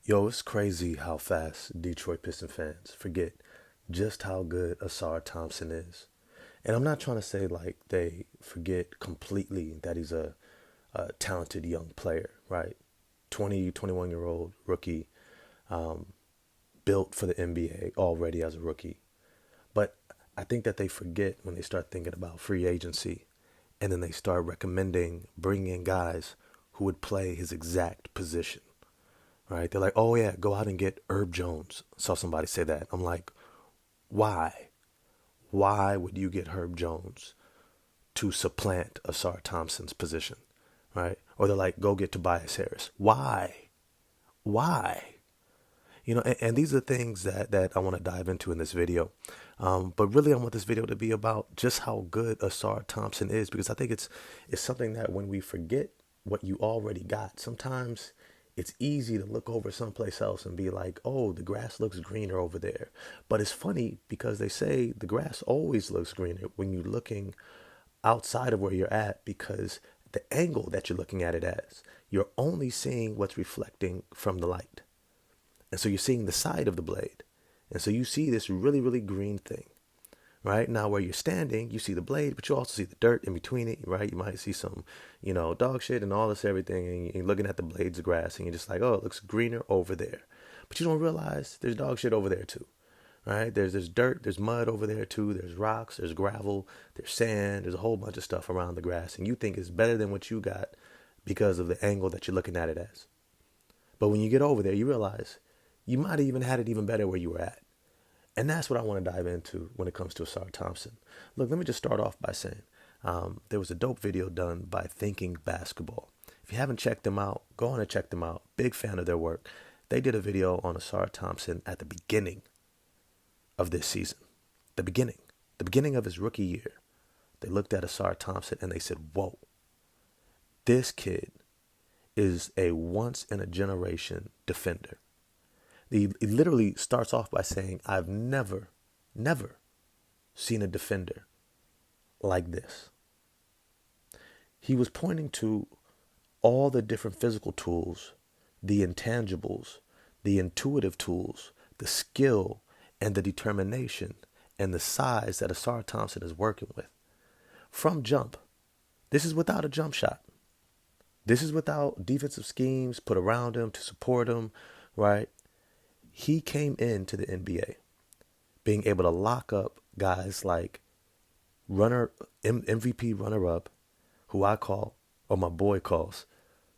Yo, it's crazy how fast Detroit Pistons fans forget just how good Ausar Thompson is. And I'm not trying to say like they forget completely that he's a talented young player, right? 20, 21-year old rookie, um, built for the NBA already as a rookie. But I think that they forget when they start thinking about free agency and then they start recommending bringing in guys who would play his exact position, right? They're like, oh yeah, go out and get Herb Jones. Saw somebody say that. I'm like, why? Why would you get Herb Jones to supplant Asar Thompson's position, right? Or they're like, go get Tobias Harris. Why? Why? And these are things that I want to dive into in this video. But really, I want this video to be about just how good Asar Thompson is, because I think it's something that when we forget what you already got, sometimes it's easy to look over someplace else and be like, oh, the grass looks greener over there. But it's funny because they say the grass always looks greener when you're looking outside of where you're at, because the angle that you're looking at it as, you're only seeing what's reflecting from the light. And so you're seeing the side of the blade. And so you see this really, really green thing, right? Now where you're standing, you see the blade, but you also see the dirt in between it, right? You might see some, dog shit and all this everything. And you're looking at the blades of grass and you're just like, oh, it looks greener over there. But you don't realize there's dog shit over there too, right? There's dirt, there's mud over there too. There's rocks, there's gravel, there's sand. There's a whole bunch of stuff around the grass. And you think it's better than what you got because of the angle that you're looking at it as. But when you get over there, you realize you might have even had it even better where you were at. And that's what I want to dive into when it comes to Ausar Thompson. Look, let me just start off by saying there was a dope video done by Thinking Basketball. If you haven't checked them out, go on and check them out. Big fan of their work. They did a video on Ausar Thompson at the beginning of this season. The beginning of his rookie year. They looked at Ausar Thompson and they said, whoa, this kid is a once-in-a-generation defender. He literally starts off by saying, I've never seen a defender like this. He was pointing to all the different physical tools, the intangibles, the intuitive tools, the skill and the determination and the size that Ausar Thompson is working with. From jump, this is without a jump shot. This is without defensive schemes put around him to support him, right? He came into the NBA being able to lock up guys like MVP runner-up, who I call, or my boy calls,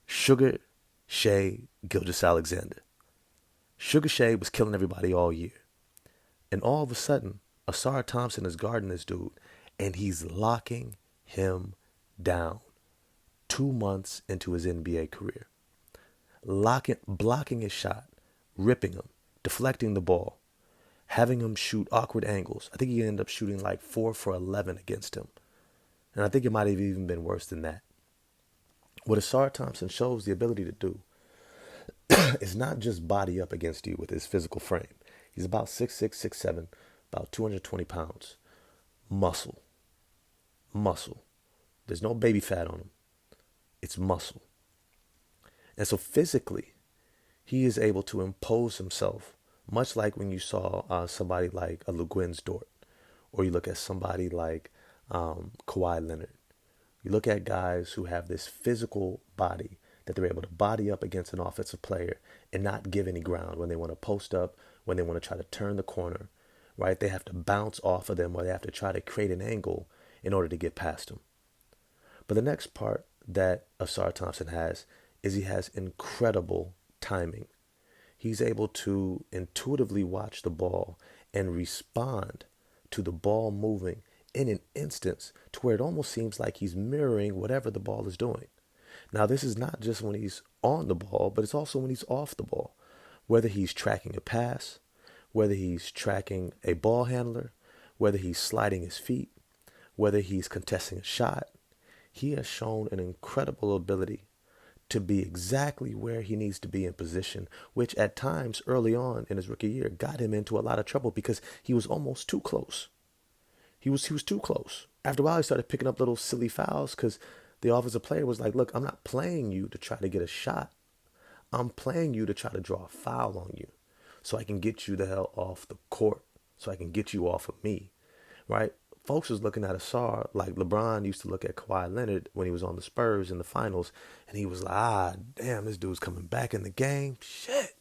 Sugar Shea Gilgeous-Alexander. Sugar Shea was killing everybody all year. And all of a sudden, Ausar Thompson is guarding this dude, and he's locking him down 2 months into his NBA career. Blocking his shot, ripping him, deflecting the ball, having him shoot awkward angles. I think he ended up shooting like 4 for 11 against him. And I think it might have even been worse than that. What Ausar Thompson shows the ability to do is not just body up against you with his physical frame. He's about 6'6", 6'7", about 220 pounds. Muscle. There's no baby fat on him. It's muscle. And so physically, he is able to impose himself, much like when you saw somebody like a LeGuins Dort, or you look at somebody like Kawhi Leonard. You look at guys who have this physical body that they're able to body up against an offensive player and not give any ground when they want to post up, when they want to try to turn the corner, right? They have to bounce off of them, or they have to try to create an angle in order to get past them. But the next part that Ausar Thompson has is he has incredible timing. He's able to intuitively watch the ball and respond to the ball moving in an instance to where it almost seems like he's mirroring whatever the ball is doing. Now, this is not just when he's on the ball, but it's also when he's off the ball. Whether he's tracking a pass, whether he's tracking a ball handler, whether he's sliding his feet, whether he's contesting a shot, he has shown an incredible ability to be exactly where he needs to be in position, which at times early on in his rookie year got him into a lot of trouble because he was almost too close. He was too close. After a while, he started picking up little silly fouls because the offensive player was like, look, I'm not playing you to try to get a shot. I'm playing you to try to draw a foul on you so I can get you the hell off the court, so I can get you off of me, right? Folks was looking at Ausar like LeBron used to look at Kawhi Leonard when he was on the Spurs in the finals, and he was like, damn, this dude's coming back in the game. Shit,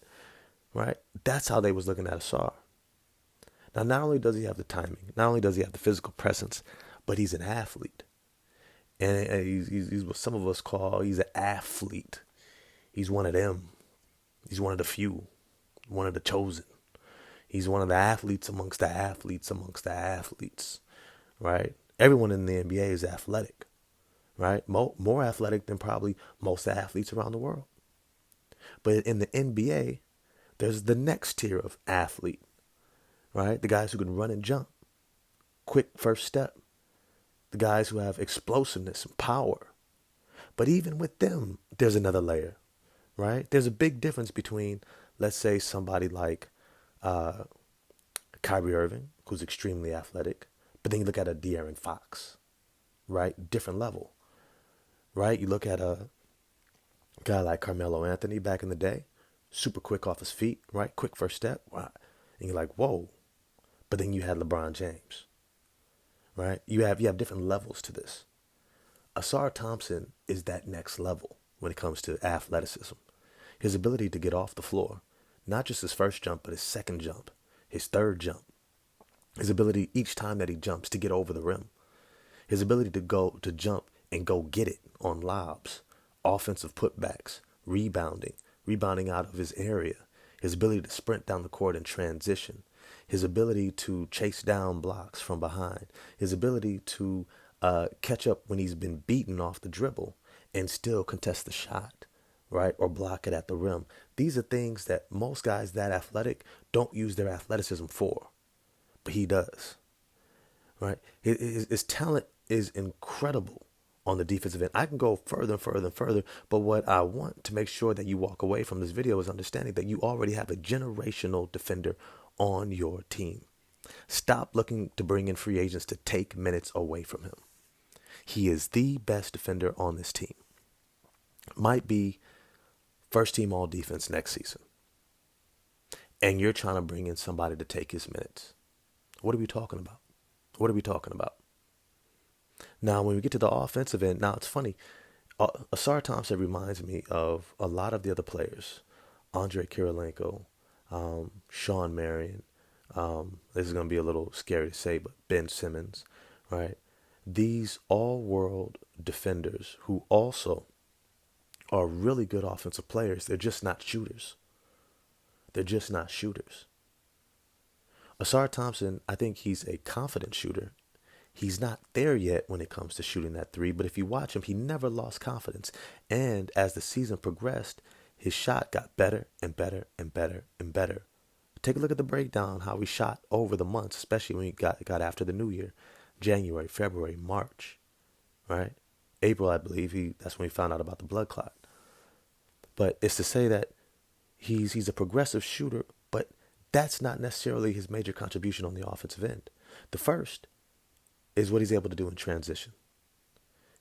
right? That's how they was looking at Ausar. Now, not only does he have the timing, not only does he have the physical presence, but he's an athlete. And he's what some of us call, he's an athlete. He's one of them. He's one of the few, one of the chosen. He's one of the athletes amongst the athletes amongst the athletes, right? Everyone in the NBA is athletic, right? More athletic than probably most athletes around the world. But in the NBA, there's the next tier of athlete, right? The guys who can run and jump, quick first step, the guys who have explosiveness and power. But even with them, there's another layer, right? There's a big difference between, let's say, somebody like Kyrie Irving, who's extremely athletic, but then you look at a De'Aaron Fox, right? Different level, right? You look at a guy like Carmelo Anthony back in the day, super quick off his feet, right? Quick first step, wow. And you're like, whoa. But then you had LeBron James, right? You have different levels to this. Ausar Thompson is that next level when it comes to athleticism. His ability to get off the floor, not just his first jump, but his second jump, his third jump. His ability each time that he jumps to get over the rim. His ability to jump and go get it on lobs, offensive putbacks, rebounding out of his area. His ability to sprint down the court and transition. His ability to chase down blocks from behind. His ability to catch up when he's been beaten off the dribble and still contest the shot, right? Or block it at the rim. These are things that most guys that athletic don't use their athleticism for, but he does, right? His talent is incredible on the defensive end. I can go further and further and further, but what I want to make sure that you walk away from this video is understanding that you already have a generational defender on your team. Stop looking to bring in free agents to take minutes away from him. He is the best defender on this team. Might be first team all defense next season. And you're trying to bring in somebody to take his minutes. What are we talking about? What are we talking about? Now, when we get to the offensive end, now it's funny. Ausar Thompson reminds me of a lot of the other players. Andre Kirilenko, Sean Marion. This is going to be a little scary to say, but Ben Simmons, right? These all-world defenders who also are really good offensive players. They're just not shooters. They're just not shooters. Ausar Thompson, I think he's a confident shooter. He's not there yet when it comes to shooting that three, but if you watch him, he never lost confidence. And as the season progressed, his shot got better and better and better and better. Take a look at the breakdown, how he shot over the months, especially when he got after the new year. January, February, March, right? April, I believe, that's when he found out about the blood clot. But it's to say that he's a progressive shooter, but that's not necessarily his major contribution on the offensive end. The first is what he's able to do in transition.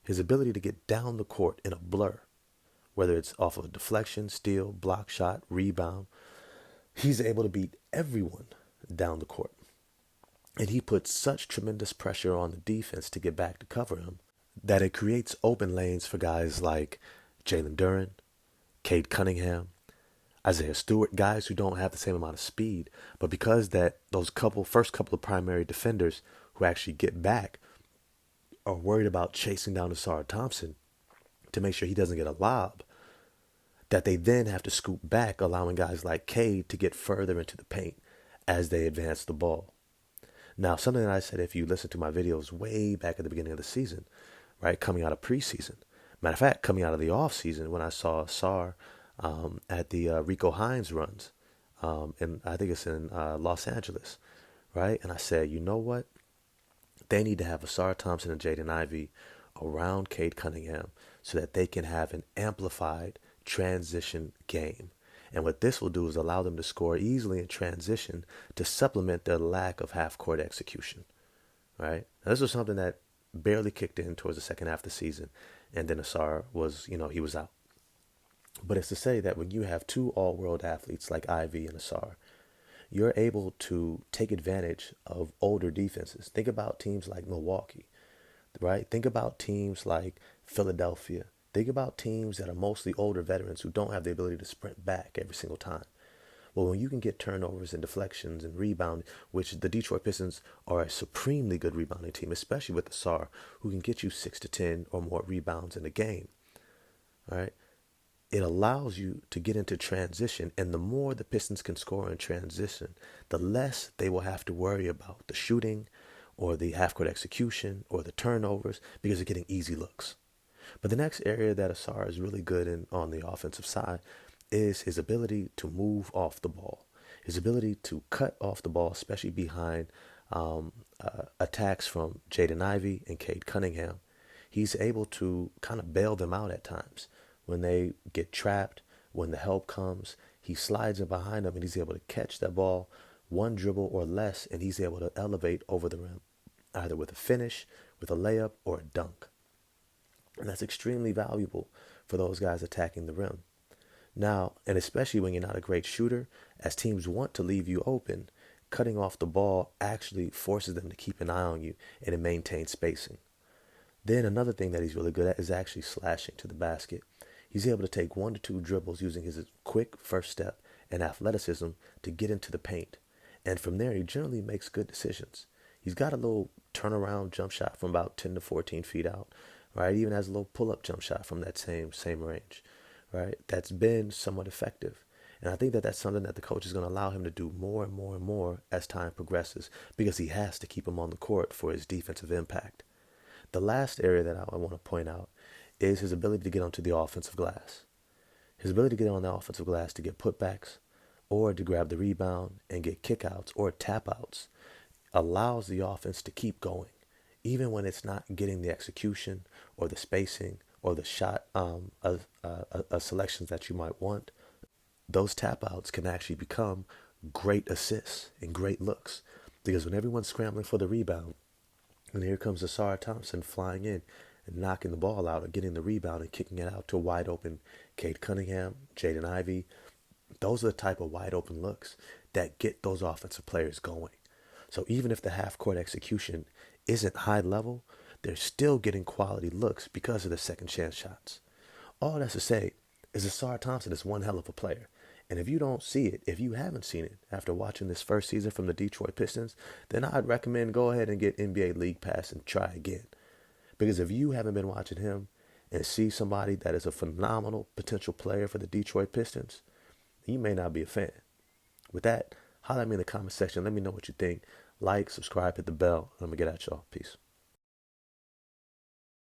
His ability to get down the court in a blur, whether it's off of a deflection, steal, block shot, rebound. He's able to beat everyone down the court. And he puts such tremendous pressure on the defense to get back to cover him that it creates open lanes for guys like Jalen Duren, Cade Cunningham, Isaiah Stewart, guys who don't have the same amount of speed. But because that those first couple of primary defenders who actually get back are worried about chasing down Ausar Thompson to make sure he doesn't get a lob, that they then have to scoop back, allowing guys like Cade to get further into the paint as they advance the ball. Now, something that I said, if you listen to my videos way back at the beginning of the season, right, coming out of preseason, matter of fact, coming out of the off season, when I saw Ausar at the Rico Hines runs, and I think it's in Los Angeles, right? And I said, you know what? They need to have Ausar Thompson and Jaden Ivey around Cade Cunningham so that they can have an amplified transition game. And what this will do is allow them to score easily in transition to supplement their lack of half-court execution, right? Now, this was something that barely kicked in towards the second half of the season, and then Ausar was, he was out. But it's to say that when you have two all-world athletes like Ivy and Asar, you're able to take advantage of older defenses. Think about teams like Milwaukee, right? Think about teams like Philadelphia. Think about teams that are mostly older veterans who don't have the ability to sprint back every single time. Well, when you can get turnovers and deflections and rebound, which the Detroit Pistons are a supremely good rebounding team, especially with the SAR, who can get you 6 to 10 or more rebounds in a game, right? It allows you to get into transition, and the more the Pistons can score in transition, the less they will have to worry about the shooting or the half-court execution or the turnovers because they're getting easy looks. But the next area that Asar is really good in on the offensive side is his ability to move off the ball, his ability to cut off the ball, especially behind attacks from Jaden Ivey and Cade Cunningham. He's able to kind of bail them out at times when they get trapped, when the help comes. He slides in behind them and he's able to catch that ball one dribble or less, and he's able to elevate over the rim, either with a finish, with a layup, or a dunk. And that's extremely valuable for those guys attacking the rim. Now, and especially when you're not a great shooter, as teams want to leave you open, cutting off the ball actually forces them to keep an eye on you and to maintain spacing. Then another thing that he's really good at is actually slashing to the basket. He's able to take 1 to 2 dribbles using his quick first step and athleticism to get into the paint. And from there, he generally makes good decisions. He's got a little turnaround jump shot from about 10 to 14 feet out, right? He even has a little pull-up jump shot from that same range, right? That's been somewhat effective. And I think that that's something that the coach is going to allow him to do more and more and more as time progresses, because he has to keep him on the court for his defensive impact. The last area that I want to point out is his ability to get onto the offensive glass. His ability to get on the offensive glass to get putbacks or to grab the rebound and get kickouts or tap outs allows the offense to keep going, even when it's not getting the execution or the spacing or the shot selections that you might want. Those tap outs can actually become great assists and great looks, because when everyone's scrambling for the rebound, and here comes Ausar Thompson flying in and knocking the ball out or getting the rebound and kicking it out to a wide open Cade Cunningham, Jaden Ivey. Those are the type of wide open looks that get those offensive players going. So even if the half court execution isn't high level, they're still getting quality looks because of the second chance shots. All that's to say is Ausar Thompson is one hell of a player. And if you don't see it, if you haven't seen it after watching this first season from the Detroit Pistons, then I'd recommend go ahead and get NBA League Pass and try again. Because if you haven't been watching him and see somebody that is a phenomenal potential player for the Detroit Pistons, you may not be a fan. With that, holler at me in the comment section. Let me know what you think. Like, subscribe, hit the bell. I'm going to get at y'all. Peace.